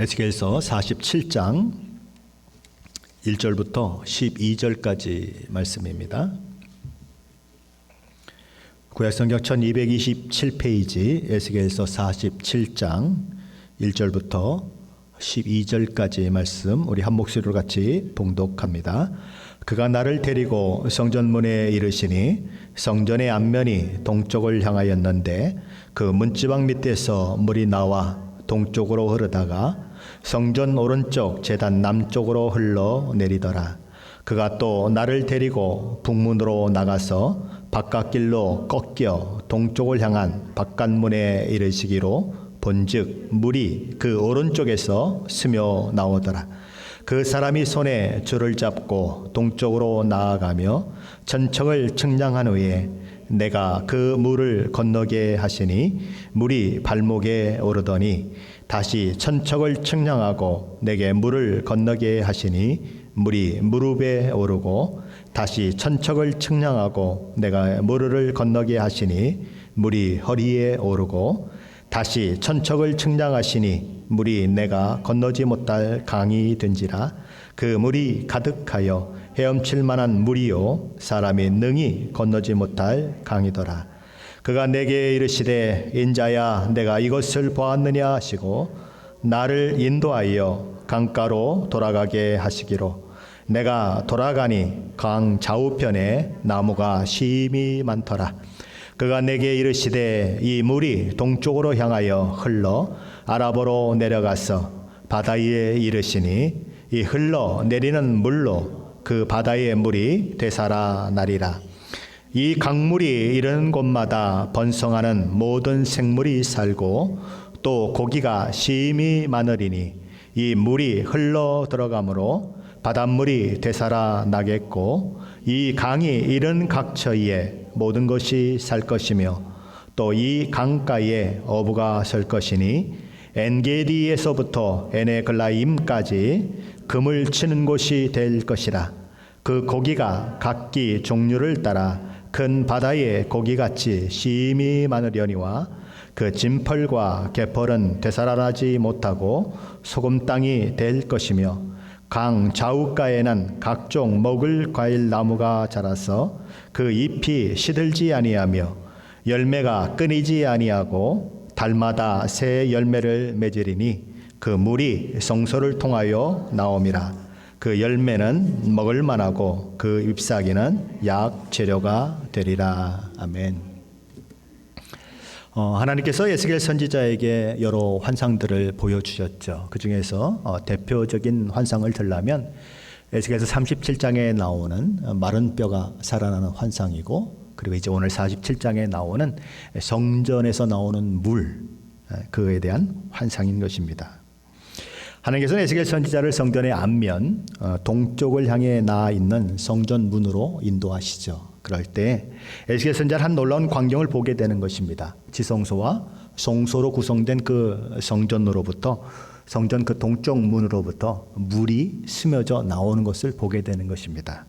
에스겔서 47장 1절부터 12절까지 말씀입니다. 구약성경 1227페이지 에스겔서 47장 1절부터 12절까지 말씀 우리 한 목소리로 같이 봉독합니다. 그가 나를 데리고 성전문에 이르시니 성전의 앞면이 동쪽을 향하였는데 그 문지방 밑에서 물이 나와 동쪽으로 흐르다가 성전 오른쪽 제단 남쪽으로 흘러내리더라. 그가 또 나를 데리고 북문으로 나가서 바깥길로 꺾여 동쪽을 향한 바깥문에 이르시기로 본즉 물이 그 오른쪽에서 스며 나오더라. 그 사람이 손에 줄을 잡고 동쪽으로 나아가며 천청을 측량한 후에 내가 그 물을 건너게 하시니 물이 발목에 오르더니 다시 천척을 측량하고 내게 물을 건너게 하시니 물이 무릎에 오르고 다시 천척을 측량하고 내가 무릎을 건너게 하시니 물이 허리에 오르고 다시 천척을 측량하시니 물이 내가 건너지 못할 강이 된지라. 그 물이 가득하여 헤엄칠 만한 물이요 사람이 능히 건너지 못할 강이더라. 그가 내게 이르시되 인자야 내가 이것을 보았느냐 하시고 나를 인도하여 강가로 돌아가게 하시기로 내가 돌아가니 강 좌우편에 나무가 심히 많더라. 그가 내게 이르시되 이 물이 동쪽으로 향하여 흘러 아라보로 내려가서 바다 위에 이르시니 이 흘러 내리는 물로 그 바다의 물이 되살아나리라. 이 강물이 이르는 곳마다 번성하는 모든 생물이 살고 또 고기가 심히 많으리니 이 물이 흘러 들어가므로 바닷물이 되살아나겠고 이 강이 이른 각처에 모든 것이 살 것이며 또 이 강가에 어부가 설 것이니 엔게디에서부터 에네글라임까지 금을 치는 곳이 될 것이라. 그 고기가 각기 종류를 따라 큰 바다의 고기같이 심히 많으려니와 그 진펄과 개펄은 되살아나지 못하고 소금 땅이 될 것이며 강 좌우가에는 각종 먹을 과일 나무가 자라서 그 잎이 시들지 아니하며 열매가 끊이지 아니하고 달마다 새 열매를 맺으리니 그 물이 성소를 통하여 나옴이라. 그 열매는 먹을 만하고 그 잎사귀는 약 재료가 되리라. 아멘. 하나님께서 에스겔 선지자에게 여러 환상들을 보여주셨죠. 그 중에서 대표적인 환상을 들라면 에스겔서 37장에 나오는 마른 뼈가 살아나는 환상이고, 그리고 이제 오늘 47장에 나오는 성전에서 나오는 물, 그에 대한 환상인 것입니다. 하나님께서는 에스겔 선지자를 성전의 앞면 동쪽을 향해 나아 있는 성전 문으로 인도하시죠. 그럴 때 에스겔 선지자는 한 놀라운 광경을 보게 되는 것입니다. 지성소와 송소로 구성된 그 성전으로부터 성전 그 동쪽 문으로부터 물이 스며져 나오는 것을 보게 되는 것입니다.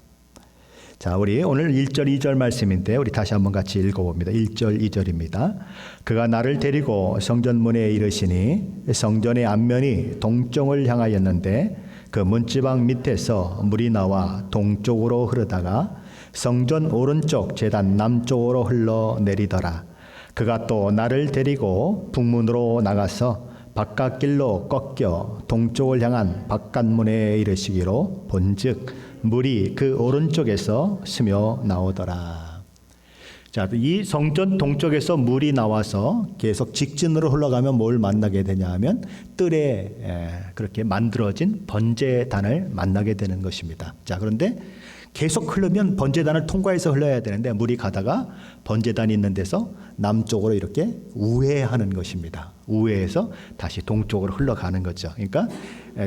자, 우리 오늘 1절 2절 말씀인데 우리 다시 한번 같이 읽어봅니다. 1절 2절입니다. 그가 나를 데리고 성전문에 이르시니 성전의 앞면이 동쪽을 향하였는데 그 문지방 밑에서 물이 나와 동쪽으로 흐르다가 성전 오른쪽 제단 남쪽으로 흘러내리더라. 그가 또 나를 데리고 북문으로 나가서 바깥길로 꺾여 동쪽을 향한 바깥문에 이르시기로 본즉 물이 그 오른쪽에서 스며 나오더라. 자, 이 성전 동쪽에서 물이 나와서 계속 직진으로 흘러가면 뭘 만나게 되냐 하면 뜰에 그렇게 만들어진 번제단을 만나게 되는 것입니다. 자, 그런데 계속 흐르면 번제단을 통과해서 흘러야 되는데 물이 가다가 번제단이 있는 데서 남쪽으로 이렇게 우회하는 것입니다. 우회해서 다시 동쪽으로 흘러가는 거죠. 그러니까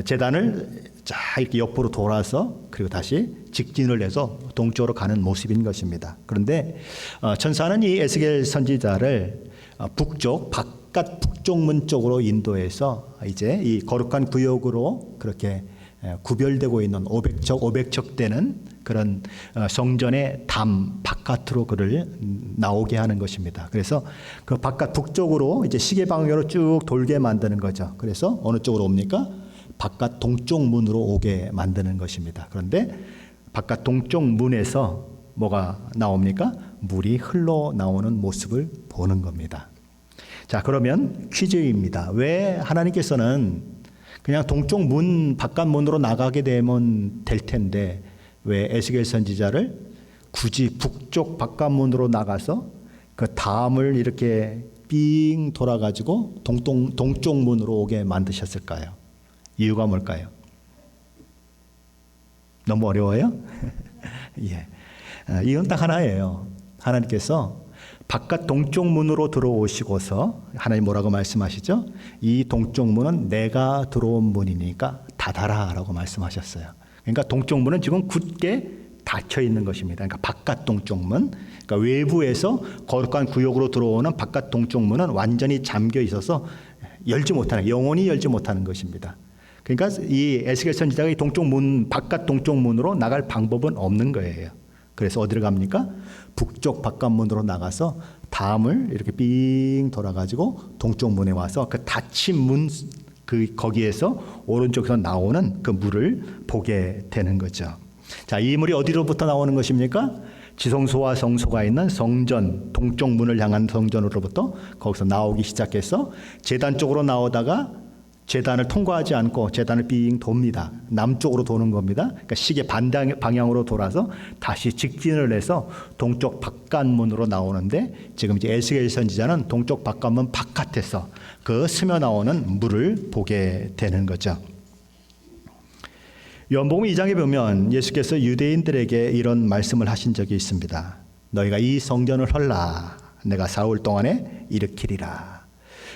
제단을 쫙 이렇게 옆으로 돌아서 그리고 다시 직진을 해서 동쪽으로 가는 모습인 것입니다. 그런데 천사는 이 에스겔 선지자를 북쪽 바깥 북쪽문 쪽으로 인도해서 이제 이 거룩한 구역으로 그렇게 구별되고 있는 500척 되는 그런 성전의 담 바깥으로 그를 나오게 하는 것입니다. 그래서 그 바깥 북쪽으로 이제 시계 방향으로 쭉 돌게 만드는 거죠. 그래서 어느 쪽으로 옵니까? 바깥 동쪽 문으로 오게 만드는 것입니다. 그런데 바깥 동쪽 문에서 뭐가 나옵니까? 물이 흘러나오는 모습을 보는 겁니다. 자, 그러면 퀴즈입니다. 왜 하나님께서는 그냥 동쪽 문 바깥 문으로 나가게 되면 될 텐데 왜 에스겔 선지자를 굳이 북쪽 바깥 문으로 나가서 그 담을 이렇게 삥 돌아가지고 동쪽 문으로 오게 만드셨을까요? 이유가 뭘까요? 너무 어려워요? 예. 이건 딱 하나예요. 하나님께서 바깥 동쪽 문으로 들어오시고서 하나님 뭐라고 말씀하시죠? 이 동쪽 문은 내가 들어온 문이니까 닫아라 라고 말씀하셨어요. 그러니까 동쪽 문은 지금 굳게 닫혀 있는 것입니다. 그러니까 바깥 동쪽 문, 그러니까 외부에서 거룩한 구역으로 들어오는 바깥 동쪽 문은 완전히 잠겨 있어서 열지 못하는, 영원히 열지 못하는 것입니다. 그러니까 이 에스겔 선지자가 이 동쪽 문, 바깥 동쪽 문으로 나갈 방법은 없는 거예요. 그래서 어디를 갑니까? 북쪽 바깥 문으로 나가서 담을 이렇게 삥 돌아가지고 동쪽 문에 와서 그 닫힌 문, 거기에서 오른쪽에서 나오는 그 물을 보게 되는 거죠. 자, 이 물이 어디로부터 나오는 것입니까? 지성소와 성소가 있는 성전, 동쪽 문을 향한 성전으로부터 거기서 나오기 시작해서 제단 쪽으로 나오다가 제단을 통과하지 않고 제단을 빙 돕니다. 남쪽으로 도는 겁니다. 그러니까 시계 반대 방향으로 돌아서 다시 직진을 해서 동쪽 바깥문으로 나오는데 지금 이제 에스겔 선지자는 동쪽 바깥문 바깥에서 그 스며 나오는 물을 보게 되는 거죠. 요한복음 2장에 보면 예수께서 유대인들에게 이런 말씀을 하신 적이 있습니다. 너희가 이 성전을 헐라 내가 사흘 동안에 일으키리라.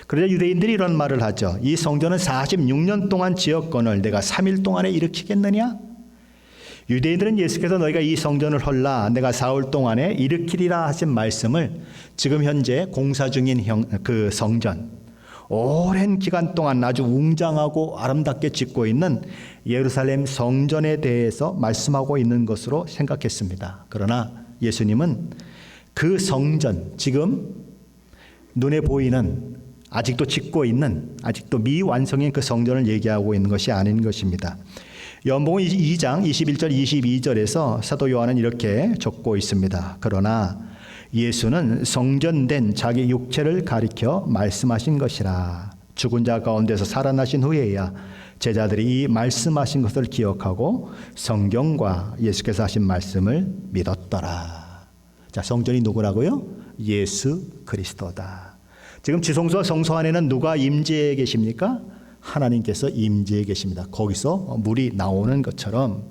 그러자 유대인들이 이런 말을 하죠. 이 성전은 46년 동안 지었거늘 내가 3일 동안에 일으키겠느냐? 유대인들은 예수께서 너희가 이 성전을 헐라 내가 사흘 동안에 일으키리라 하신 말씀을 지금 현재 공사 중인 그 성전, 오랜 기간 동안 아주 웅장하고 아름답게 짓고 있는 예루살렘 성전에 대해서 말씀하고 있는 것으로 생각했습니다. 그러나 예수님은 그 성전, 지금 눈에 보이는 아직도 짓고 있는 아직도 미완성인 그 성전을 얘기하고 있는 것이 아닌 것입니다. 요한복음 2장 21절 22절에서 사도 요한은 이렇게 적고 있습니다. 그러나 예수는 성전된 자기 육체를 가리켜 말씀하신 것이라. 죽은 자 가운데서 살아나신 후에야 제자들이 이 말씀하신 것을 기억하고 성경과 예수께서 하신 말씀을 믿었더라. 자, 성전이 누구라고요? 예수 그리스도다. 지금 지성소와 성소 안에는 누가 임재해 계십니까? 하나님께서 임재해 계십니다. 거기서 물이 나오는 것처럼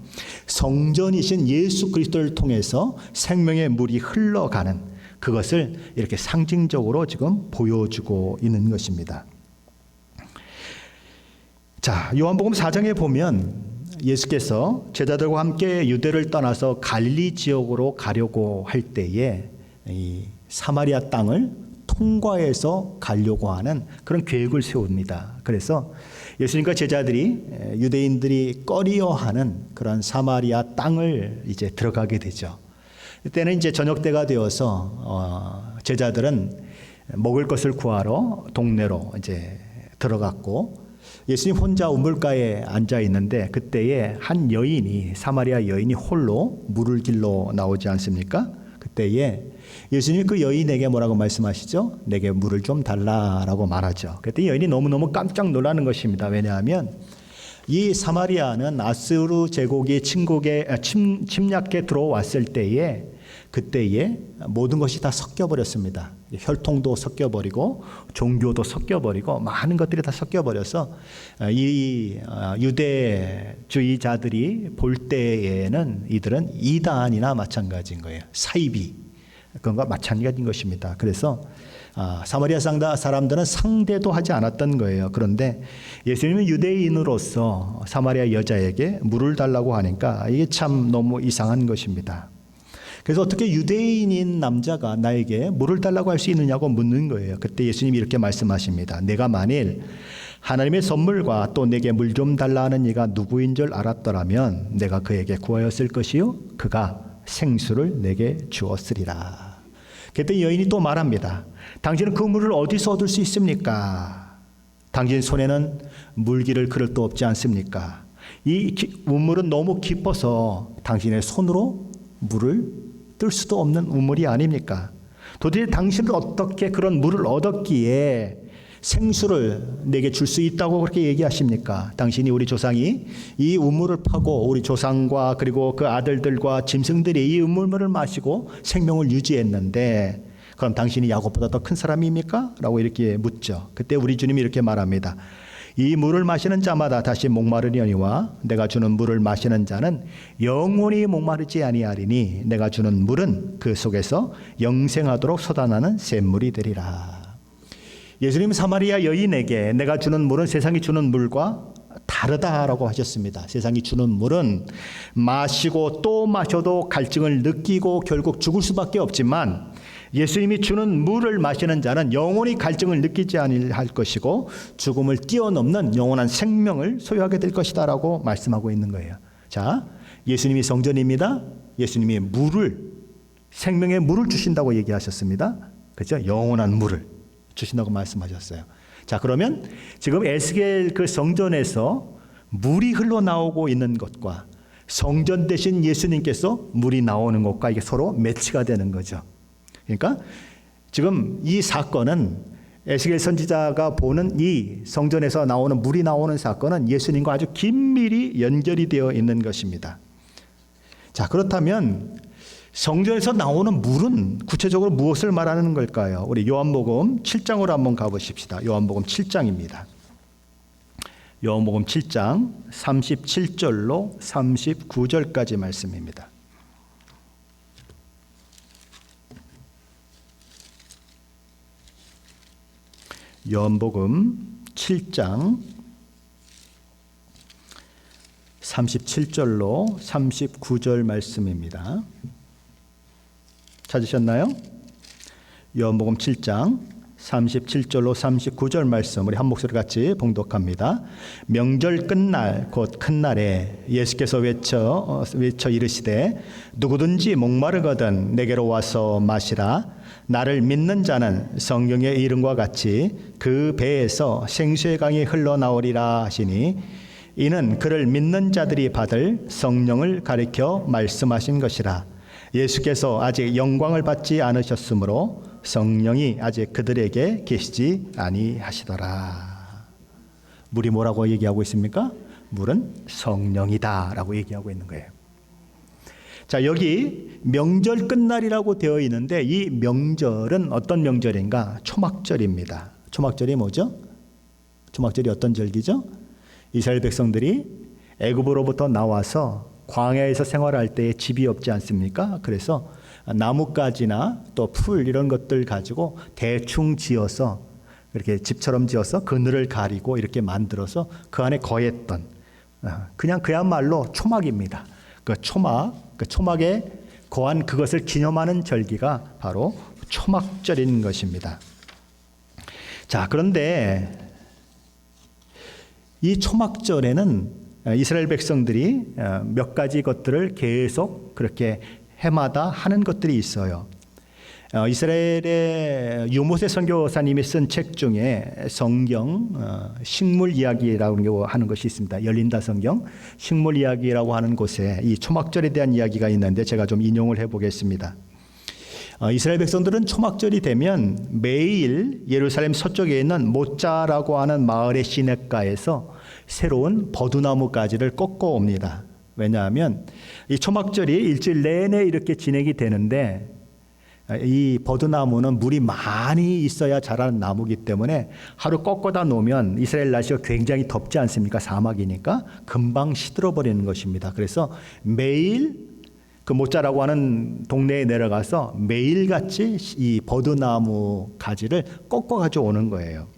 성전이신 예수 그리스도를 통해서 생명의 물이 흘러가는 그것을 이렇게 상징적으로 지금 보여주고 있는 것입니다. 자, 요한복음 4장에 보면 예수께서 제자들과 함께 유대를 떠나서 갈릴리 지역으로 가려고 할 때에 이 사마리아 땅을 통과해서 가려고 하는 그런 계획을 세웁니다. 그래서 예수님과 제자들이 유대인들이 꺼리어하는 그런 사마리아 땅을 이제 들어가게 되죠. 이때는 이제 저녁 때가 되어서 제자들은 먹을 것을 구하러 동네로 이제 들어갔고 예수님 혼자 우물가에 앉아 있는데 그때에 한 여인이 사마리아 여인이 홀로 물을 길러 나오지 않습니까? 그때에 예수님이 그 여인에게 뭐라고 말씀하시죠? 내게 물을 좀 달라라고 말하죠. 그때 여인이 너무너무 깜짝 놀라는 것입니다. 왜냐하면 이 사마리아는 아수르 제국이 침략해 들어왔을 때에 그때에 모든 것이 다 섞여버렸습니다. 혈통도 섞여버리고 종교도 섞여버리고 많은 것들이 다 섞여버려서 이 유대주의자들이 볼 때에는 이들은 이단이나 마찬가지인 거예요. 사이비 그건가 마찬가지인 것입니다. 그래서 사마리아 사람들은 상대도 하지 않았던 거예요. 그런데 예수님은 유대인으로서 사마리아 여자에게 물을 달라고 하니까 이게 참 너무 이상한 것입니다. 그래서 어떻게 유대인인 남자가 나에게 물을 달라고 할 수 있느냐고 묻는 거예요. 그때 예수님이 이렇게 말씀하십니다. 내가 만일 하나님의 선물과 또 내게 물 좀 달라 하는 이가 누구인 줄 알았더라면 내가 그에게 구하였을 것이요 그가 생수를 내게 주었으리라. 그때 여인이 또 말합니다. 당신은 그 물을 어디서 얻을 수 있습니까? 당신 손에는 물기를 그릇 도 없지 않습니까? 이 우물은 너무 깊어서 당신의 손으로 물을 뜰 수도 없는 우물이 아닙니까? 도대체 당신은 어떻게 그런 물을 얻었기에 생수를 내게 줄 수 있다고 그렇게 얘기하십니까? 당신이 우리 조상이 이 우물을 파고 우리 조상과 그리고 그 아들들과 짐승들이 이 우물물을 마시고 생명을 유지했는데 그럼 당신이 야곱보다 더 큰 사람입니까? 라고 이렇게 묻죠. 그때 우리 주님이 이렇게 말합니다. 이 물을 마시는 자마다 다시 목마르려니와 내가 주는 물을 마시는 자는 영원히 목마르지 아니하리니 내가 주는 물은 그 속에서 영생하도록 솟아나는 샘물이 되리라. 예수님은 사마리아 여인에게 내가 주는 물은 세상이 주는 물과 다르다라고 하셨습니다. 세상이 주는 물은 마시고 또 마셔도 갈증을 느끼고 결국 죽을 수밖에 없지만 예수님이 주는 물을 마시는 자는 영원히 갈증을 느끼지 아니할 것이고 죽음을 뛰어넘는 영원한 생명을 소유하게 될 것이다 라고 말씀하고 있는 거예요. 자, 예수님이 성전입니다. 예수님이 물을, 생명의 물을 주신다고 얘기하셨습니다. 그렇죠? 영원한 물을 주신다고 말씀하셨어요. 자, 그러면 지금 에스겔 그 성전에서 물이 흘러나오고 있는 것과 성전 대신 예수님께서 물이 나오는 것과 이게 서로 매치가 되는 거죠. 그러니까 지금 이 사건은 에스겔 선지자가 보는 이 성전에서 나오는 물이 나오는 사건은 예수님과 아주 긴밀히 연결이 되어 있는 것입니다. 자, 그렇다면 성전에서 나오는 물은 구체적으로 무엇을 말하는 걸까요? 우리 요한복음 7장으로 한번 가보십시다. 요한복음 7장입니다. 요한복음 7장 37절로 39절까지 말씀입니다. 요한복음 7장 37절로 39절 말씀입니다. 찾으셨나요? 요한복음 7장 37절로 39절 말씀 우리 한 목소리 같이 봉독합니다. 명절 끝날 곧 큰 날에 예수께서 외쳐 이르시되 누구든지 목마르거든 내게로 와서 마시라. 나를 믿는 자는 성경의 이름과 같이 그 배에서 생수의 강이 흘러나오리라 하시니 이는 그를 믿는 자들이 받을 성령을 가리켜 말씀하신 것이라. 예수께서 아직 영광을 받지 않으셨으므로 성령이 아직 그들에게 계시지 아니하시더라. 물이 뭐라고 얘기하고 있습니까? 물은 성령이다 라고 얘기하고 있는 거예요. 자, 여기 명절 끝날이라고 되어 있는데 이 명절은 어떤 명절인가? 초막절입니다. 초막절이 뭐죠? 초막절이 어떤 절기죠? 이스라엘 백성들이 애굽으로부터 나와서 광야에서 생활할 때에 집이 없지 않습니까? 그래서 나뭇가지나 또 풀 이런 것들 가지고 대충 지어서 이렇게 집처럼 지어서 그늘을 가리고 이렇게 만들어서 그 안에 거했던 그냥 그야말로 초막입니다. 그 초막에 거한 그것을 기념하는 절기가 바로 초막절인 것입니다. 자, 그런데 이 초막절에는 이스라엘 백성들이 몇 가지 것들을 계속 그렇게 해마다 하는 것들이 있어요. 이스라엘의 유모세 선교사님이 쓴 책 중에 성경 식물 이야기라고 하는 것이 있습니다. 열린다 성경 식물 이야기라고 하는 곳에 이 초막절에 대한 이야기가 있는데 제가 좀 인용을 해보겠습니다. 이스라엘 백성들은 초막절이 되면 매일 예루살렘 서쪽에 있는 모짜라고 하는 마을의 시냇가에서 새로운 버두나무 가지를 꺾어 옵니다. 왜냐하면 이 초막절이 일주일 내내 이렇게 진행이 되는데 이 버드나무는 물이 많이 있어야 자라는 나무이기 때문에 하루 꺾어다 놓으면 이스라엘 날씨가 굉장히 덥지 않습니까? 사막이니까 금방 시들어버리는 것입니다. 그래서 매일 그 모짜라고 하는 동네에 내려가서 매일같이 이 버드나무 가지를 꺾어 가져오는 거예요.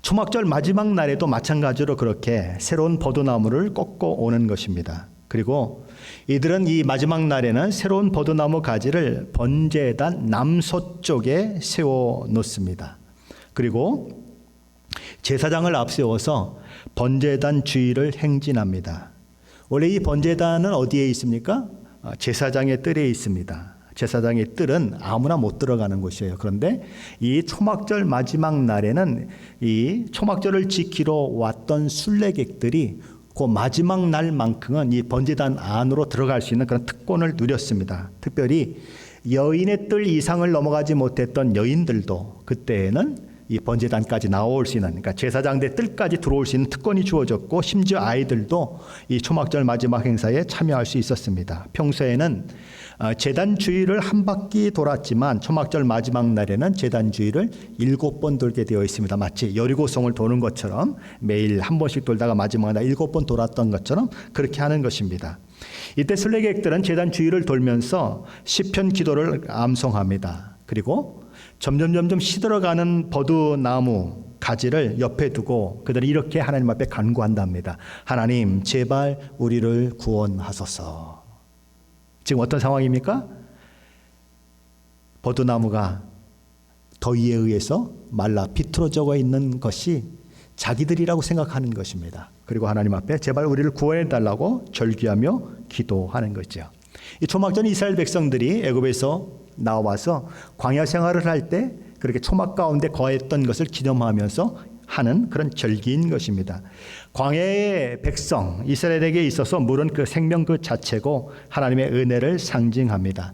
초막절 마지막 날에도 마찬가지로 그렇게 새로운 버드나무를 꺾어 오는 것입니다. 그리고 이들은 이 마지막 날에는 새로운 버드나무 가지를 번제단 남서쪽에 세워 놓습니다. 그리고 제사장을 앞세워서 번제단 주위를 행진합니다. 원래 이 번제단은 어디에 있습니까? 제사장의 뜰에 있습니다. 제사장의 뜰은 아무나 못 들어가는 곳이에요. 그런데 이 초막절 마지막 날에는 이 초막절을 지키러 왔던 순례객들이 그 마지막 날만큼은 이 번제단 안으로 들어갈 수 있는 그런 특권을 누렸습니다. 특별히 여인의 뜰 이상을 넘어가지 못했던 여인들도 그때에는 이 번제단까지 나올 수 있는, 그러니까 제사장대 뜰까지 들어올 수 있는 특권이 주어졌고, 심지어 아이들도 이 초막절 마지막 행사에 참여할 수 있었습니다. 평소에는 제단 주위를 한 바퀴 돌았지만 초막절 마지막 날에는 제단 주위를 7번 돌게 되어 있습니다. 마치 여리고성을 도는 것처럼 매일 한 번씩 돌다가 마지막 날 7번 돌았던 것처럼 그렇게 하는 것입니다. 이때 순례객들은 제단 주위를 돌면서 시편 기도를 암송합니다. 그리고 점점 시들어가는 버드나무 가지를 옆에 두고 그들이 이렇게 하나님 앞에 간구한답니다. 하나님, 제발 우리를 구원하소서. 지금 어떤 상황입니까? 버드나무가 더위에 의해서 말라 비틀어져 있는 것이 자기들이라고 생각하는 것입니다. 그리고 하나님 앞에 제발 우리를 구원해 달라고 절규하며 기도하는 거죠. 이 초막전 이스라엘 백성들이 애굽에서 나와서 광야 생활을 할 때 그렇게 초막 가운데 거했던 것을 기념하면서 하는 그런 절기인 것입니다. 광야의 백성 이스라엘에게 있어서 물은 그 생명 그 자체고 하나님의 은혜를 상징합니다.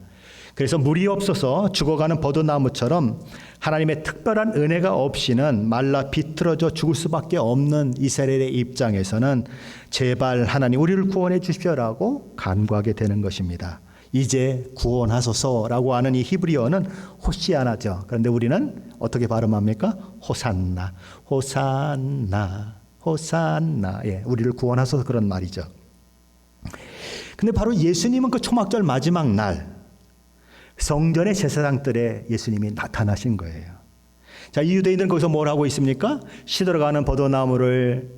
그래서 물이 없어서 죽어가는 버드나무처럼 하나님의 특별한 은혜가 없이는 말라 비틀어져 죽을 수밖에 없는 이스라엘의 입장에서는 제발 하나님 우리를 구원해 주십시오라고 간구하게 되는 것입니다. 이제 구원하소서라고 하는 이 히브리어는 호시아나죠. 그런데 우리는 어떻게 발음합니까? 호산나, 호산나, 호산나. 예, 우리를 구원하소서 그런 말이죠. 근데 바로 예수님은 그 초막절 마지막 날 성전의 제사장들에 예수님이 나타나신 거예요. 자, 이 유대인들은 거기서 뭘 하고 있습니까? 시들어가는 버드나무를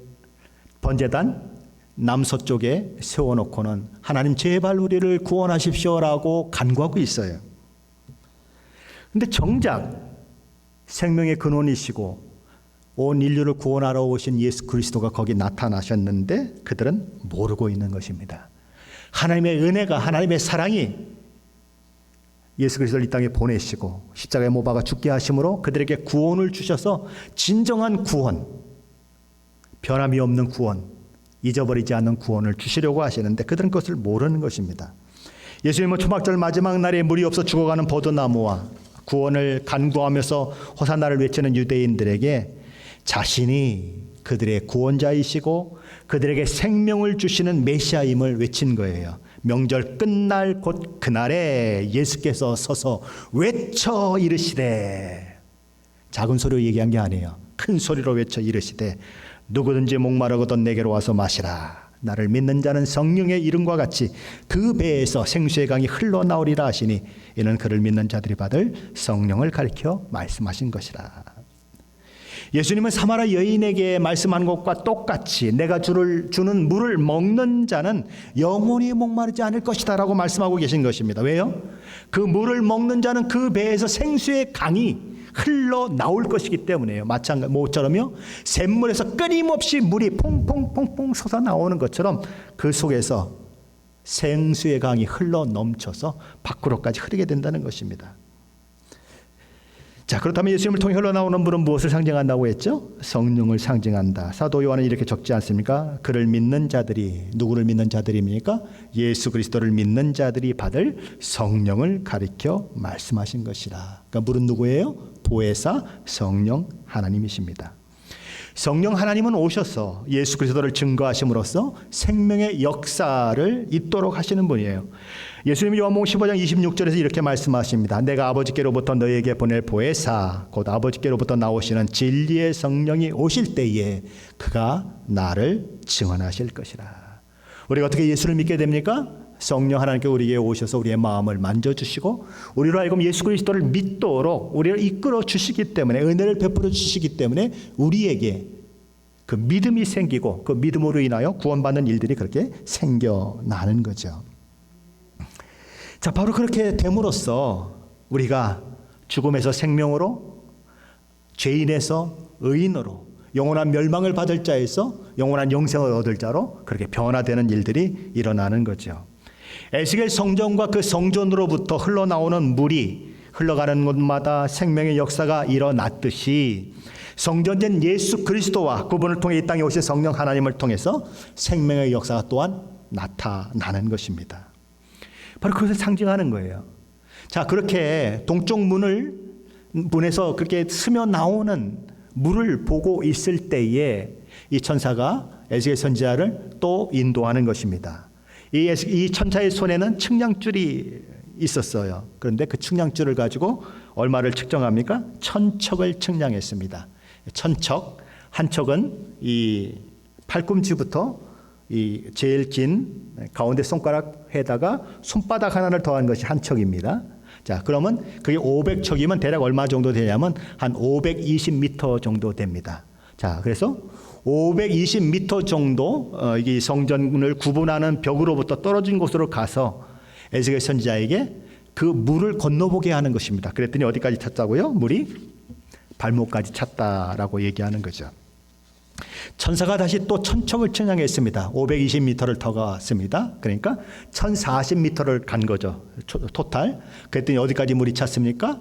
번제단 남서쪽에 세워놓고는 하나님 제발 우리를 구원하십시오라고 간구하고 있어요. 그런데 정작 생명의 근원이시고 온 인류를 구원하러 오신 예수 그리스도가 거기 나타나셨는데 그들은 모르고 있는 것입니다. 하나님의 은혜가, 하나님의 사랑이 예수 그리스도를 이 땅에 보내시고 십자가에 못 박아 죽게 하심으로 그들에게 구원을 주셔서 진정한 구원, 변함이 없는 구원, 잊어버리지 않는 구원을 주시려고 하시는데 그들은 그것을 모르는 것입니다. 예수님은 초막절 마지막 날에 물이 없어 죽어가는 버드나무와 구원을 간구하면서 호산나를 외치는 유대인들에게 자신이 그들의 구원자이시고 그들에게 생명을 주시는 메시아임을 외친 거예요. 명절 끝날 곧 그날에 예수께서 서서 외쳐 이르시되, 작은 소리로 얘기한 게 아니에요. 큰 소리로 외쳐 이르시되 누구든지 목마르거든 내게로 와서 마시라. 나를 믿는 자는 성령의 이름과 같이 그 배에서 생수의 강이 흘러나오리라 하시니 이는 그를 믿는 자들이 받을 성령을 가리켜 말씀하신 것이라. 예수님은 사마리아 여인에게 말씀한 것과 똑같이 내가 주는 물을 먹는 자는 영원히 목마르지 않을 것이다 라고 말씀하고 계신 것입니다. 왜요? 그 물을 먹는 자는 그 배에서 생수의 강이 흘러나올 것이기 때문에요. 마찬가지 모처럼요, 샘물에서 끊임없이 물이 퐁퐁퐁퐁 솟아나오는 것처럼 그 속에서 생수의 강이 흘러넘쳐서 밖으로까지 흐르게 된다는 것입니다. 자, 그렇다면 예수님을 통해 흘러나오는 물은 무엇을 상징한다고 했죠? 성령을 상징한다. 사도 요한은 이렇게 적지 않습니까? 그를 믿는 자들이, 누구를 믿는 자들입니까? 예수 그리스도를 믿는 자들이 받을 성령을 가리켜 말씀하신 것이라. 그러니까 물은 누구예요? 보혜사 성령 하나님이십니다. 성령 하나님은 오셔서 예수 그리스도를 증거하심으로써 생명의 역사를 잇도록 하시는 분이에요. 예수님이 요한복음 15장 26절에서 이렇게 말씀하십니다. 내가 아버지께로부터 너희에게 보낼 보혜사 곧 아버지께로부터 나오시는 진리의 성령이 오실 때에 그가 나를 증언하실 것이라. 우리가 어떻게 예수를 믿게 됩니까? 성령 하나님께 우리에게 오셔서 우리의 마음을 만져주시고 우리로 하여금 예수 그리스도를 믿도록 우리를 이끌어 주시기 때문에, 은혜를 베풀어 주시기 때문에 우리에게 그 믿음이 생기고 그 믿음으로 인하여 구원받는 일들이 그렇게 생겨나는 거죠. 자, 바로 그렇게 됨으로써 우리가 죽음에서 생명으로, 죄인에서 의인으로, 영원한 멸망을 받을 자에서 영원한 영생을 얻을 자로 그렇게 변화되는 일들이 일어나는 거죠. 에스겔 성전과 그 성전으로부터 흘러나오는 물이 흘러가는 곳마다 생명의 역사가 일어났듯이 성전된 예수 그리스도와 그분을 통해 이 땅에 오신 성령 하나님을 통해서 생명의 역사가 또한 나타나는 것입니다. 바로 그것을 상징하는 거예요. 자, 그렇게 동쪽 문에서 그렇게 스며 나오는 물을 보고 있을 때에 이 천사가 에스겔 선지자를 또 인도하는 것입니다. 이 천사의 손에는 측량줄이 있었어요. 그런데 그 측량줄을 가지고 얼마를 측정합니까? 1000척을 측량했습니다. 천척, 한 척은 이 팔꿈치부터 이 제일 긴 가운데 손가락에다가 손바닥 하나를 더한 것이 한 척입니다. 자, 그러면 그게 500척이면 대략 얼마 정도 되냐면 한 520m 정도 됩니다. 자, 그래서 520m 정도 이 성전을 구분하는 벽으로부터 떨어진 곳으로 가서 에스겔 선지자에게 그 물을 건너보게 하는 것입니다. 그랬더니 어디까지 찼다고요? 물이 발목까지 찼다라고 얘기하는 거죠. 천사가 다시 또 1000척을 측량했습니다. 520m를 더 갔습니다. 그러니까 1040m를 간 거죠. 토탈. 그랬더니 어디까지 물이 찼습니까?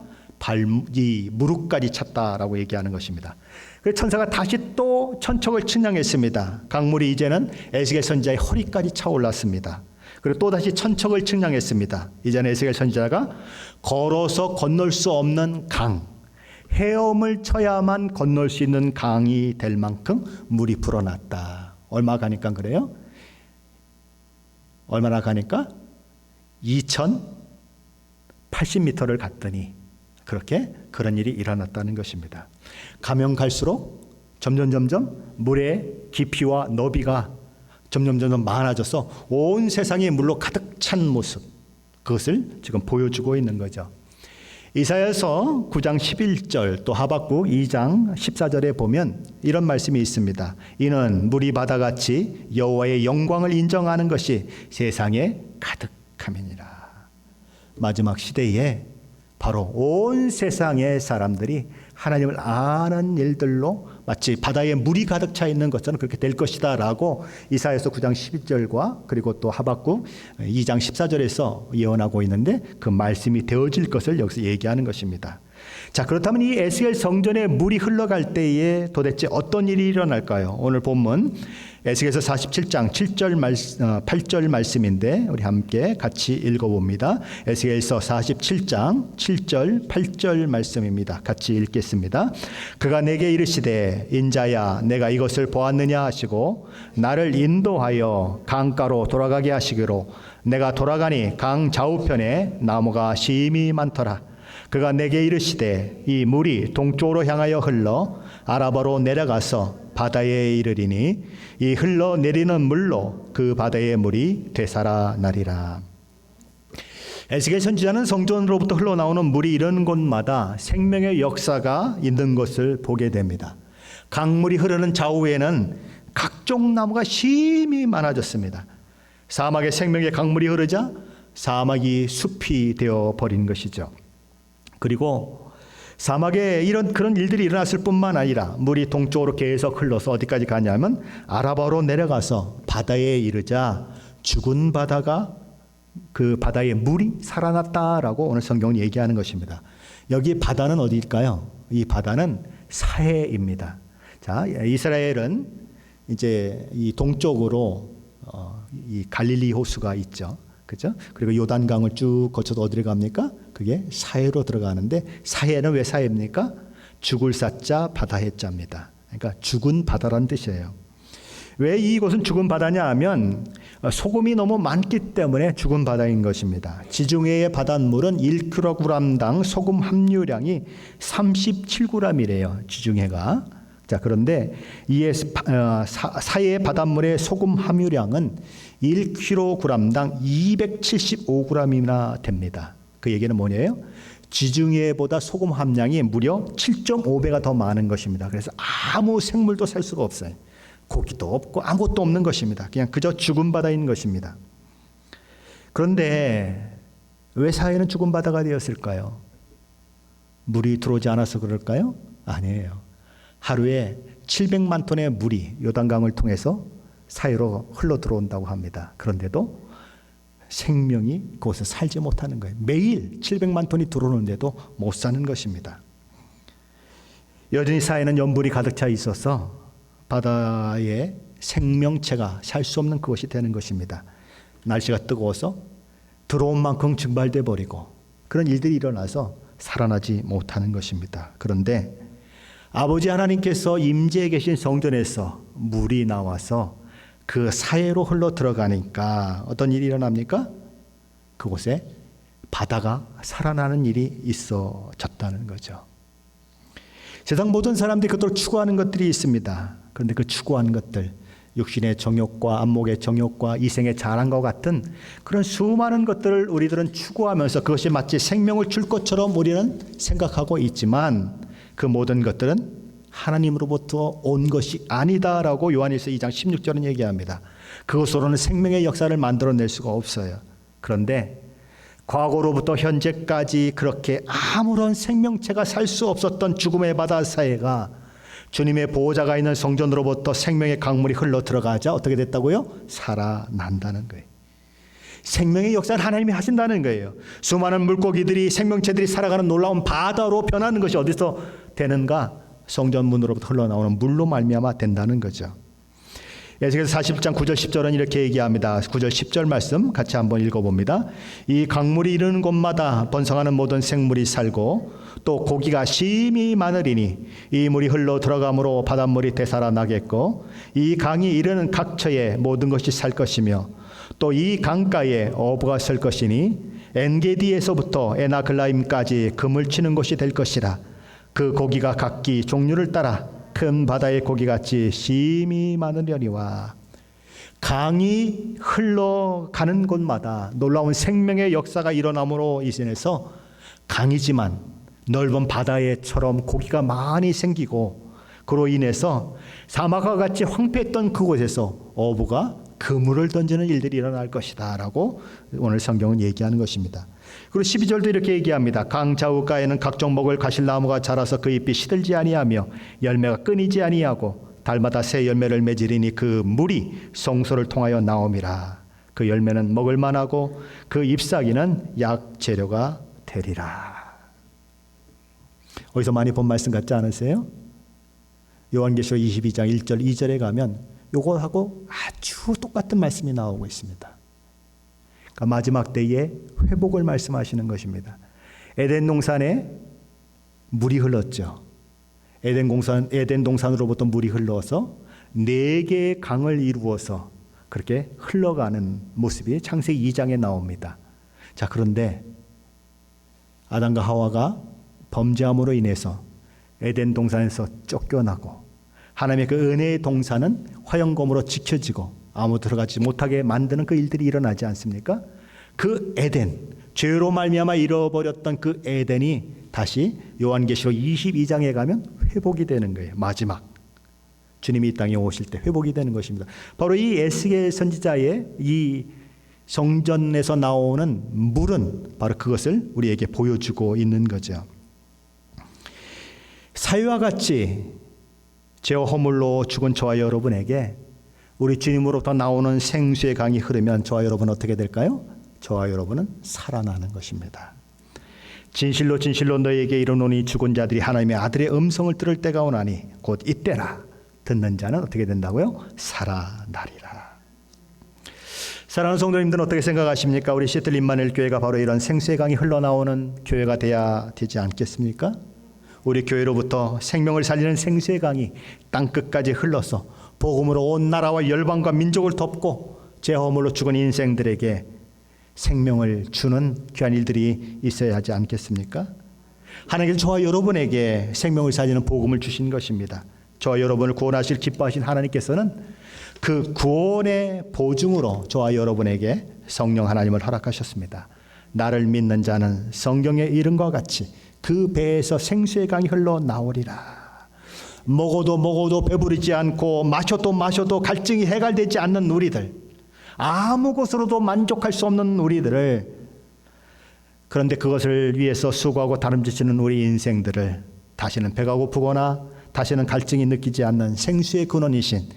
무릎까지 찼다라고 얘기하는 것입니다. 그래서 천사가 다시 또 1000척을 측량했습니다. 강물이 이제는 에스겔 선지자의 허리까지 차올랐습니다. 그리고 또 다시 1000척을 측량했습니다. 이제는 에스겔 선지자가 걸어서 건널 수 없는 강, 헤엄을 쳐야만 건널 수 있는 강이 될 만큼 물이 불어났다. 얼마 가니까 그래요? 얼마나 가니까? 2080m를 갔더니 그렇게 그런 일이 일어났다는 것입니다. 가면 갈수록 점점 물의 깊이와 너비가 점점 많아져서 온 세상이 물로 가득 찬 모습, 그것을 지금 보여주고 있는 거죠. 이사야서 9장 11절 또 하박국 2장 14절에 보면 이런 말씀이 있습니다. 이는 물이 바다같이 여호와의 영광을 인정하는 것이 세상에 가득함이니라. 마지막 시대에 바로 온 세상의 사람들이 하나님을 아는 일들로 마치 바다에 물이 가득 차 있는 것처럼 그렇게 될 것이다 라고 이사야서 9장 11절과 그리고 또 하박국 2장 14절에서 예언하고 있는데 그 말씀이 되어질 것을 여기서 얘기하는 것입니다. 자, 그렇다면 이 에스겔 성전에 물이 흘러갈 때에 도대체 어떤 일이 일어날까요? 오늘 본문 에스겔서 47장 8절 말씀인데 우리 함께 같이 읽어봅니다. 에스겔서 47장 7절 8절 말씀입니다. 같이 읽겠습니다. 그가 내게 이르시되 인자야 내가 이것을 보았느냐 하시고 나를 인도하여 강가로 돌아가게 하시기로 내가 돌아가니 강 좌우편에 나무가 심히 많더라. 그가 내게 이르시되 이 물이 동쪽으로 향하여 흘러 아라바로 내려가서 바다에 이르리니 이 흘러내리는 물로 그 바다의 물이 되살아나리라. 에스겔 선지자는 성전으로부터 흘러나오는 물이 이런 곳마다 생명의 역사가 있는 것을 보게 됩니다. 강물이 흐르는 좌우에는 각종 나무가 심히 많아졌습니다. 사막에 생명의 강물이 흐르자 사막이 숲이 되어 버린 것이죠. 그리고 사막에 그런 일들이 일어났을 뿐만 아니라 물이 동쪽으로 계속 흘러서 어디까지 가냐면 아라바로 내려가서 바다에 이르자 죽은 바다가 그 바다에 물이 살아났다라고 오늘 성경은 얘기하는 것입니다. 여기 바다는 어디일까요? 이 바다는 사해입니다. 자, 이스라엘은 이제 이 동쪽으로 이 갈릴리 호수가 있죠. 그죠? 그리고 요단강을 쭉 거쳐서 어디로 갑니까? 그게 사해로 들어가는데 사해는 왜 사해입니까? 죽을 사자 바다의 자입니다. 그러니까 죽은 바다라는 뜻이에요. 왜 이곳은 죽은 바다냐 하면 소금이 너무 많기 때문에 죽은 바다인 것입니다. 지중해의 바닷물은 1kg당 소금 함유량이 37g이래요. 지중해가. 자, 그런데 이 사해의 바닷물의 소금 함유량은 1kg당 275g이나 됩니다. 그 얘기는 뭐냐요? 지중해보다 소금 함량이 무려 7.5배가 더 많은 것입니다. 그래서 아무 생물도 살 수가 없어요. 고기도 없고 아무것도 없는 것입니다. 그냥 그저 죽은 바다인 것입니다. 그런데 왜 사해는 죽은 바다가 되었을까요? 물이 들어오지 않아서 그럴까요? 아니에요. 하루에 700만 톤의 물이 요단강을 통해서 사해로 흘러 들어온다고 합니다. 그런데도 생명이 그곳에 살지 못하는 거예요. 매일 700만 톤이 들어오는데도 못 사는 것입니다. 여전히 사해는 염분이 가득 차 있어서 바다에 생명체가 살 수 없는 그것이 되는 것입니다. 날씨가 뜨거워서 들어온 만큼 증발돼 버리고 그런 일들이 일어나서 살아나지 못하는 것입니다. 그런데 아버지 하나님께서 임재해 계신 성전에서 물이 나와서 그 사해로 흘러 들어가니까 어떤 일이 일어납니까? 그곳에 바다가 살아나는 일이 있어졌다는 거죠. 세상 모든 사람들이 그토록 추구하는 것들이 있습니다. 그런데 그 추구하는 것들, 육신의 정욕과 안목의 정욕과 이생의 자랑과 같은 그런 수많은 것들을 우리들은 추구하면서 그것이 마치 생명을 줄 것처럼 우리는 생각하고 있지만 그 모든 것들은 하나님으로부터 온 것이 아니다라고 요한일서 2장 16절은 얘기합니다. 그것으로는 생명의 역사를 만들어낼 수가 없어요. 그런데 과거로부터 현재까지 그렇게 아무런 생명체가 살 수 없었던 죽음의 바다 사이가 주님의 보호자가 있는 성전으로부터 생명의 강물이 흘러 들어가자 어떻게 됐다고요? 살아난다는 거예요. 생명의 역사를 하나님이 하신다는 거예요. 수많은 물고기들이 생명체들이 살아가는 놀라운 바다로 변하는 것이 어디서 되는가? 성전 문으로부터 흘러나오는 물로 말미암아 된다는 거죠. 에스겔서 40장 9절 10절은 이렇게 얘기합니다. 9절 10절 말씀 같이 한번 읽어봅니다. 이 강물이 이르는 곳마다 번성하는 모든 생물이 살고 또 고기가 심히 많으리니 이 물이 흘러 들어가므로 바닷물이 되살아나겠고 이 강이 이르는 각처에 모든 것이 살 것이며 또 이 강가에 어부가 설 것이니 엔게디에서부터 에나글라임까지 금을 치는 곳이 될 것이라. 그 고기가 각기 종류를 따라 큰 바다의 고기같이 심히 많으려니와. 강이 흘러가는 곳마다 놀라운 생명의 역사가 일어남으로 인해서 강이지만 넓은 바다에처럼 고기가 많이 생기고 그로 인해서 사막과 같이 황폐했던 그곳에서 어부가 그물을 던지는 일들이 일어날 것이다 라고 오늘 성경은 얘기하는 것입니다. 그리고 12절도 이렇게 얘기합니다. 강 좌우가에는 각종 먹을 가실나무가 자라서 그 잎이 시들지 아니하며 열매가 끊이지 아니하고 달마다 새 열매를 맺으리니 그 물이 성소를 통하여 나옴이라. 그 열매는 먹을 만하고 그 잎사귀는 약 재료가 되리라. 어디서 많이 본 말씀 같지 않으세요? 요한계시록 22장 1절 2절에 가면 요거하고 아주 똑같은 말씀이 나오고 있습니다. 그러니까 마지막 때에 회복을 말씀하시는 것입니다. 에덴 동산에 물이 흘렀죠. 에덴 동산으로부터 물이 흘러서 4개의 강을 이루어서 그렇게 흘러가는 모습이 창세기 2장에 나옵니다. 자, 그런데 아담과 하와가 범죄함으로 인해서 에덴 동산에서 쫓겨나고 하나님의 그 은혜의 동산은 화영검으로 지켜지고 아무 들어가지 못하게 만드는 그 일들이 일어나지 않습니까? 그 에덴, 죄로 말미암아 잃어버렸던 그 에덴이 다시 요한계시록 22장에 가면 회복이 되는 거예요. 마지막 주님이 이 땅에 오실 때 회복이 되는 것입니다. 바로 이 에스겔 선지자의 이 성전에서 나오는 물은 바로 그것을 우리에게 보여주고 있는 거죠. 사유와 같이 죄와 허물로 죽은 저와 여러분에게 우리 주님으로부터 나오는 생수의 강이 흐르면 저와 여러분은 어떻게 될까요? 저와 여러분은 살아나는 것입니다. 진실로 진실로 너희에게 이르노니 죽은 자들이 하나님의 아들의 음성을 들을 때가 오나니 곧 이때라. 듣는 자는 어떻게 된다고요? 살아나리라. 사랑하는 성도님들은 어떻게 생각하십니까? 우리 시애틀 임마누엘 교회가 바로 이런 생수의 강이 흘러나오는 교회가 돼야 되지 않겠습니까? 우리 교회로부터 생명을 살리는 생수의 강이 땅끝까지 흘러서 복음으로 온 나라와 열방과 민족을 덮고 죄 허물로 죽은 인생들에게 생명을 주는 귀한 일들이 있어야 하지 않겠습니까? 하나님께서 저와 여러분에게 생명을 살리는 복음을 주신 것입니다. 저와 여러분을 구원하실 기뻐하신 하나님께서는 그 구원의 보증으로 저와 여러분에게 성령 하나님을 허락하셨습니다. 나를 믿는 자는 성경의 이름과 같이 그 배에서 생수의 강이 흘러나오리라. 먹어도 배부르지 않고 마셔도 갈증이 해갈되지 않는 우리들, 아무 것으로도 만족할 수 없는 우리들을, 그런데 그것을 위해서 수고하고 다름쥐치는 우리 인생들을 다시는 배가 고프거나 다시는 갈증이 느끼지 않는 생수의 근원이신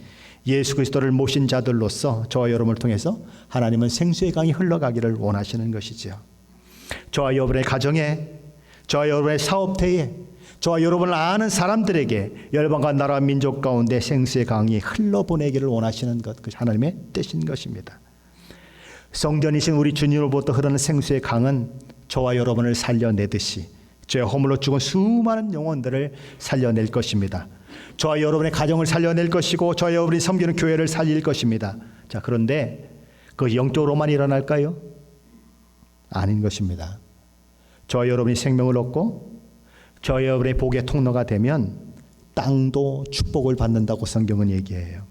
예수 그리스도를 모신 자들로서 저와 여러분을 통해서 하나님은 생수의 강이 흘러가기를 원하시는 것이지요. 저와 여러분의 가정에, 저와 여러분의 사업태에, 저와 여러분을 아는 사람들에게 열방과 나라와 민족 가운데 생수의 강이 흘러보내기를 원하시는 것, 그 하나님의 뜻인 것입니다. 성전이신 우리 주님으로부터 흐르는 생수의 강은 저와 여러분을 살려내듯이 죄 허물로 죽은 수많은 영혼들을 살려낼 것입니다. 저와 여러분의 가정을 살려낼 것이고 저와 여러분이 섬기는 교회를 살릴 것입니다. 자, 그런데 그 영적으로만 일어날까요? 아닌 것입니다. 저와 여러분이 생명을 얻고 저와 여러분의 복의 통로가 되면 땅도 축복을 받는다고 성경은 얘기해요.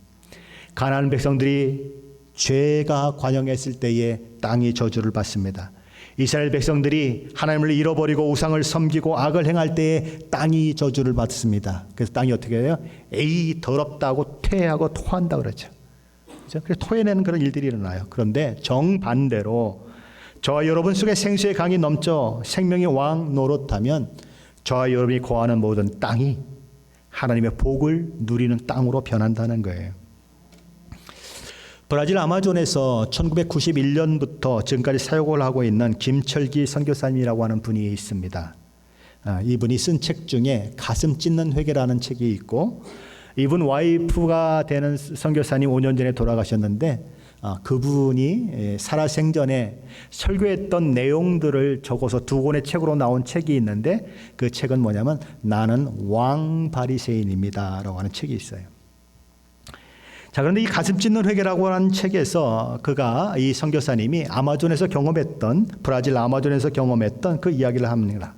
가나안 백성들이 죄가 관영했을 때에 땅이 저주를 받습니다. 이스라엘 백성들이 하나님을 잃어버리고 우상을 섬기고 악을 행할 때에 땅이 저주를 받습니다. 그래서 땅이 어떻게 해요? 에이 더럽다고 퇴하고 토한다 그러죠. 그래서 토해내는 그런 일들이 일어나요. 그런데 정반대로 저와 여러분 속에 생수의 강이 넘쳐 생명의 왕 노릇하면 저와 여러분이 거하는 모든 땅이 하나님의 복을 누리는 땅으로 변한다는 거예요. 브라질 아마존에서 1991년부터 지금까지 사역을 하고 있는 김철기 선교사님이라고 하는 분이 있습니다. 이분이 쓴 책 중에 가슴 찢는 회개라는 책이 있고, 이분 와이프가 되는 선교사님 5년 전에 돌아가셨는데 그분이 살아생전에 설교했던 내용들을 적어서 2권의 책으로 나온 책이 있는데, 그 책은 뭐냐면 나는 왕 바리새인입니다 라고 하는 책이 있어요. 자, 그런데 이 가슴 찢는 회개라고 하는 책에서 그가, 이 선교사님이 아마존에서 경험했던, 브라질 아마존에서 경험했던 그 이야기를 합니다.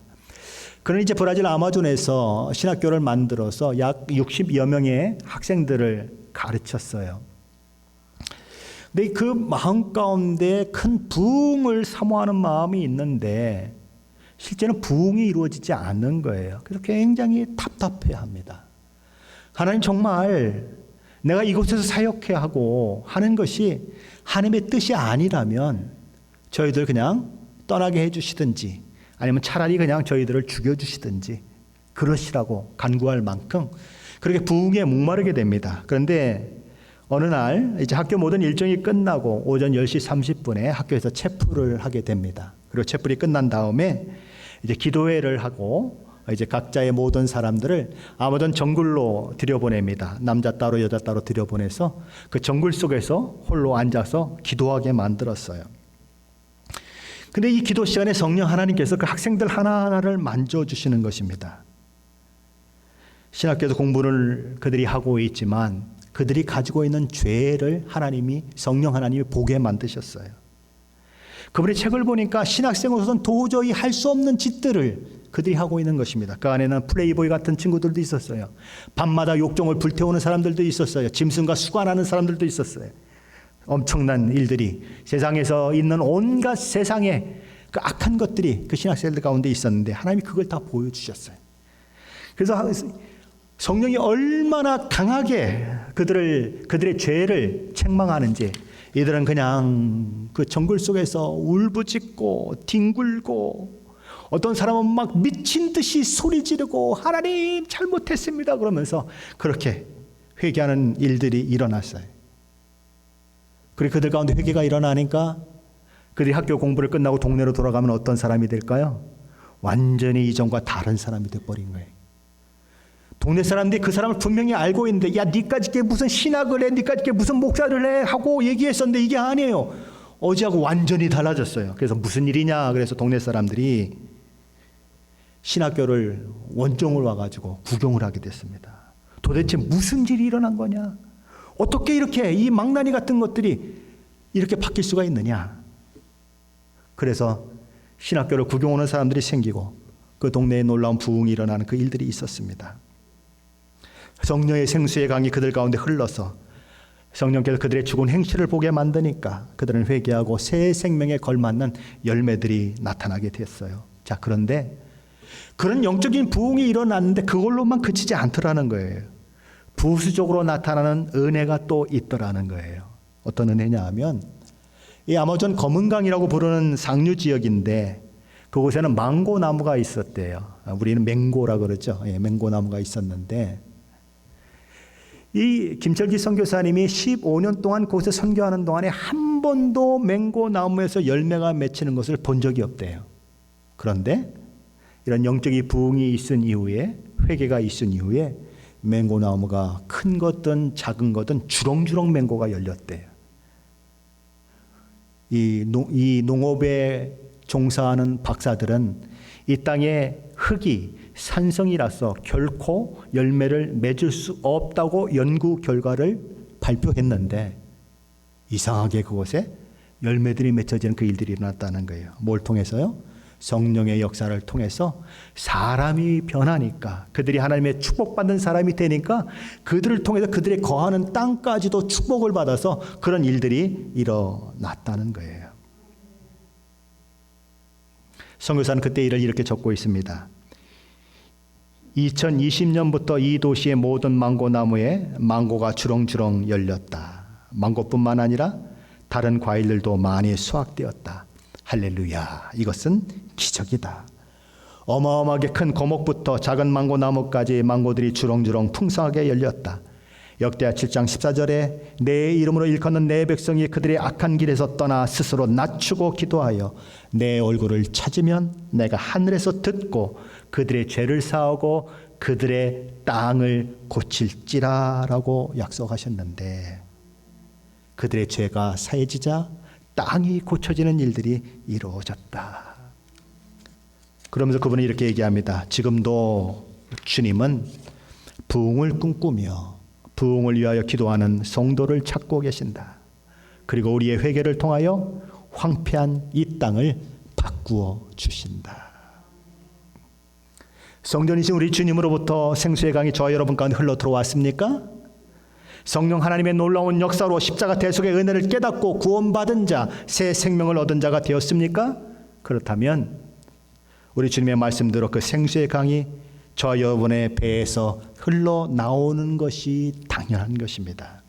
그는 이제 브라질 아마존에서 신학교를 만들어서 약 60여 명의 학생들을 가르쳤어요. 근데 그 마음 가운데 큰 부흥을 사모하는 마음이 있는데 실제는 부흥이 이루어지지 않는 거예요. 그래서 굉장히 답답해합니다. 하나님, 정말 내가 이곳에서 사역해야 하고 하는 것이 하나님의 뜻이 아니라면 저희들 그냥 떠나게 해주시든지 아니면 차라리 그냥 저희들을 죽여주시든지 그러시라고 간구할 만큼 그렇게 부흥에 목마르게 됩니다. 그런데 어느 날 이제 학교 모든 일정이 끝나고 오전 10시 30분에 학교에서 채플을 하게 됩니다. 그리고 채플이 끝난 다음에 이제 기도회를 하고 이제 각자의 모든 사람들을 아마존 정글로 들여보냅니다. 남자 따로 여자 따로 들여보내서 그 정글 속에서 홀로 앉아서 기도하게 만들었어요. 근데 이 기도 시간에 성령 하나님께서 그 학생들 하나하나를 만져주시는 것입니다. 신학교에서 공부를 그들이 하고 있지만 그들이 가지고 있는 죄를 하나님이, 성령 하나님이 보게 만드셨어요. 그분의 책을 보니까 신학생으로서는 도저히 할 수 없는 짓들을 그들이 하고 있는 것입니다. 그 안에는 플레이보이 같은 친구들도 있었어요. 밤마다 욕정을 불태우는 사람들도 있었어요. 짐승과 수관하는 사람들도 있었어요. 엄청난 일들이 세상에서 있는 온갖 세상의 그 악한 것들이 그 신학생들 가운데 있었는데 하나님이 그걸 다 보여주셨어요. 그래서 성령이 얼마나 강하게 그들의 죄를 책망하는지, 이들은 그냥 그 정글 속에서 울부짖고 뒹굴고, 어떤 사람은 막 미친 듯이 소리 지르고 하나님 잘못했습니다 그러면서 그렇게 회개하는 일들이 일어났어요. 그리고 그들 가운데 회개가 일어나니까 그들이 학교 공부를 끝나고 동네로 돌아가면 어떤 사람이 될까요? 완전히 이전과 다른 사람이 돼버린 거예요. 동네 사람들이 그 사람을 분명히 알고 있는데, 야, 니까지 게 무슨 신학을 해, 니까지 게 무슨 목사를 해 하고 얘기했었는데 이게 아니에요. 어제하고 완전히 달라졌어요. 그래서 무슨 일이냐, 그래서 동네 사람들이 신학교를 원종을 와가지고 구경을 하게 됐습니다. 도대체 무슨 일이 일어난 거냐? 어떻게 이렇게 이 망나니 같은 것들이 이렇게 바뀔 수가 있느냐? 그래서 신학교를 구경 오는 사람들이 생기고 그 동네에 놀라운 부흥이 일어나는 그 일들이 있었습니다. 성령의 생수의 강이 그들 가운데 흘러서 성령께서 그들의 죽은 행실을 보게 만드니까 그들은 회개하고 새 생명에 걸맞는 열매들이 나타나게 됐어요. 자, 그런데 그런 영적인 부흥이 일어났는데 그걸로만 그치지 않더라는 거예요. 부수적으로 나타나는 은혜가 또 있더라는 거예요. 어떤 은혜냐 하면, 이 아마존 검은강이라고 부르는 상류 지역인데 그곳에는 망고 나무가 있었대요. 우리는 맹고라 그러죠. 맹고 나무가 있었는데 이 김철기 선교사님이 15년 동안 거기서 선교하는 동안에 한 번도 맹고 나무에서 열매가 맺히는 것을 본 적이 없대요. 그런데 이런 영적인 부흥이 있은 이후에, 회개가 있은 이후에 맹고 나무가 큰 거든 작은 거든 주렁주렁 맹고가 열렸대요. 이 농업에 종사하는 박사들은 이 땅의 흙이 산성이라서 결코 열매를 맺을 수 없다고 연구 결과를 발표했는데, 이상하게 그곳에 열매들이 맺혀지는 그 일들이 일어났다는 거예요. 뭘 통해서요? 성령의 역사를 통해서 사람이 변하니까, 그들이 하나님의 축복받는 사람이 되니까 그들을 통해서 그들의 거하는 땅까지도 축복을 받아서 그런 일들이 일어났다는 거예요. 선교사는 그때 일을 이렇게 적고 있습니다. 2020년부터 이 도시의 모든 망고 나무에 망고가 주렁주렁 열렸다. 망고뿐만 아니라 다른 과일들도 많이 수확되었다. 할렐루야. 이것은 기적이다. 어마어마하게 큰 거목부터 작은 망고 나무까지 망고들이 주렁주렁 풍성하게 열렸다. 역대하 7장 14절에 내 이름으로 일컫는 내 백성이 그들의 악한 길에서 떠나 스스로 낮추고 기도하여 내 얼굴을 찾으면 내가 하늘에서 듣고 그들의 죄를 사하고 그들의 땅을 고칠지라라고 약속하셨는데, 그들의 죄가 사해지자 땅이 고쳐지는 일들이 이루어졌다. 그러면서 그분은 이렇게 얘기합니다. 지금도 주님은 부흥을 꿈꾸며 부흥을 위하여 기도하는 성도를 찾고 계신다. 그리고 우리의 회개를 통하여 황폐한 이 땅을 바꾸어 주신다. 성전이신 우리 주님으로부터 생수의 강이 저와 여러분 가운데 흘러 들어왔습니까? 성령 하나님의 놀라운 역사로 십자가 대속의 은혜를 깨닫고 구원받은 자, 새 생명을 얻은 자가 되었습니까? 그렇다면 우리 주님의 말씀대로 그 생수의 강이 저와 여러분의 배에서 흘러나오는 것이 당연한 것입니다.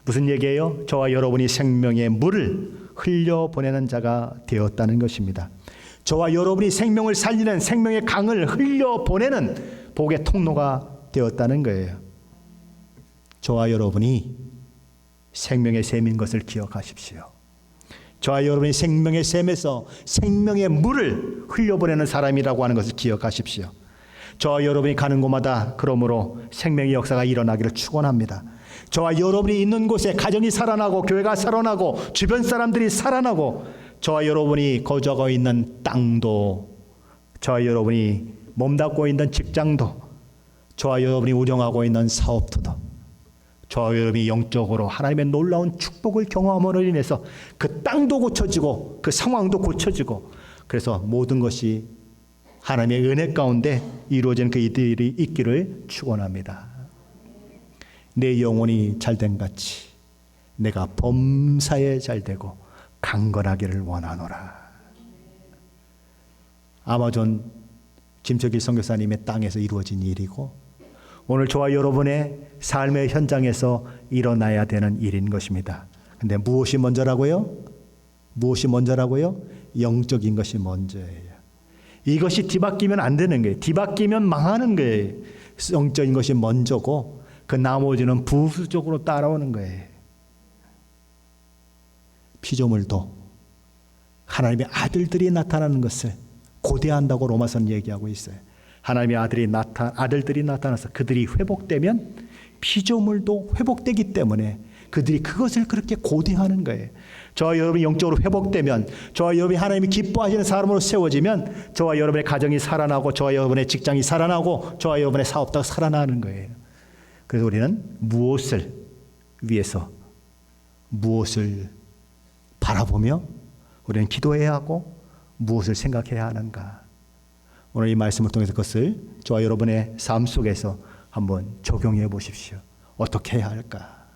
무슨 얘기예요? 저와 여러분이 생명의 물을 흘려보내는 자가 되었다는 것입니다. 저와 여러분이 생명을 살리는 생명의 강을 흘려보내는 복의 통로가 되었다는 거예요. 저와 여러분이 생명의 샘인 것을 기억하십시오. 저와 여러분이 생명의 샘에서 생명의 물을 흘려보내는 사람이라고 하는 것을 기억하십시오. 저와 여러분이 가는 곳마다 그러므로 생명의 역사가 일어나기를 축원합니다. 저와 여러분이 있는 곳에 가정이 살아나고 교회가 살아나고 주변 사람들이 살아나고 저와 여러분이 거주하고 있는 땅도, 저와 여러분이 몸담고 있는 직장도, 저와 여러분이 운영하고 있는 사업도, 저와 여러분이 영적으로 하나님의 놀라운 축복을 경험함으로 인해서 그 땅도 고쳐지고 그 상황도 고쳐지고, 그래서 모든 것이 하나님의 은혜 가운데 이루어진 그 일들이 있기를 축원합니다. 내 영혼이 잘된 같이 내가 범사에 잘되고 강건하기를 원하노라. 아마존 김철기 선교사님의 땅에서 이루어진 일이고, 오늘 저와 여러분의 삶의 현장에서 일어나야 되는 일인 것입니다. 근데 무엇이 먼저라고요? 무엇이 먼저라고요? 영적인 것이 먼저예요. 이것이 뒤바뀌면 안 되는 거예요. 뒤바뀌면 망하는 거예요. 영적인 것이 먼저고 그 나머지는 부수적으로 따라오는 거예요. 피조물도 하나님의 아들들이 나타나는 것을 고대한다고 로마서는 얘기하고 있어요. 하나님의 아들들이 나타나서 그들이 회복되면 피조물도 회복되기 때문에 그들이 그것을 그렇게 고대하는 거예요. 저와 여러분이 영적으로 회복되면, 저와 여러분이 하나님이 기뻐하시는 사람으로 세워지면 저와 여러분의 가정이 살아나고 저와 여러분의 직장이 살아나고 저와 여러분의 사업도 살아나는 거예요. 그래서 우리는 무엇을 위해서, 무엇을 바라보며 우리는 기도해야 하고 무엇을 생각해야 하는가. 오늘 이 말씀을 통해서 그것을 저와 여러분의 삶 속에서 한번 적용해 보십시오. 어떻게 해야 할까?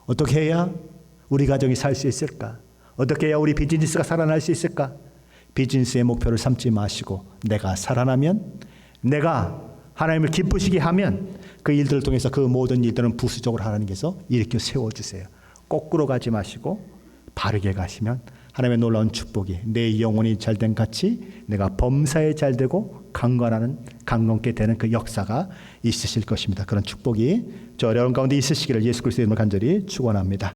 어떻게 해야 우리 가정이 살 수 있을까? 어떻게 해야 우리 비즈니스가 살아날 수 있을까? 비즈니스의 목표를 삼지 마시고 내가 살아나면, 내가 하나님을 기쁘시게 하면 그 일들을 통해서 그 모든 일들은 부수적으로 하나님께서 일으켜 세워주세요. 거꾸로 가지 마시고 바르게 가시면 하나님의 놀라운 축복이 내 영혼이 잘된 같이 내가 범사에 잘되고 강건케 되는 그 역사가 있으실 것입니다. 그런 축복이 저 어려운 가운데 있으시기를 예수 그리스도의 이름으로 간절히 축원합니다.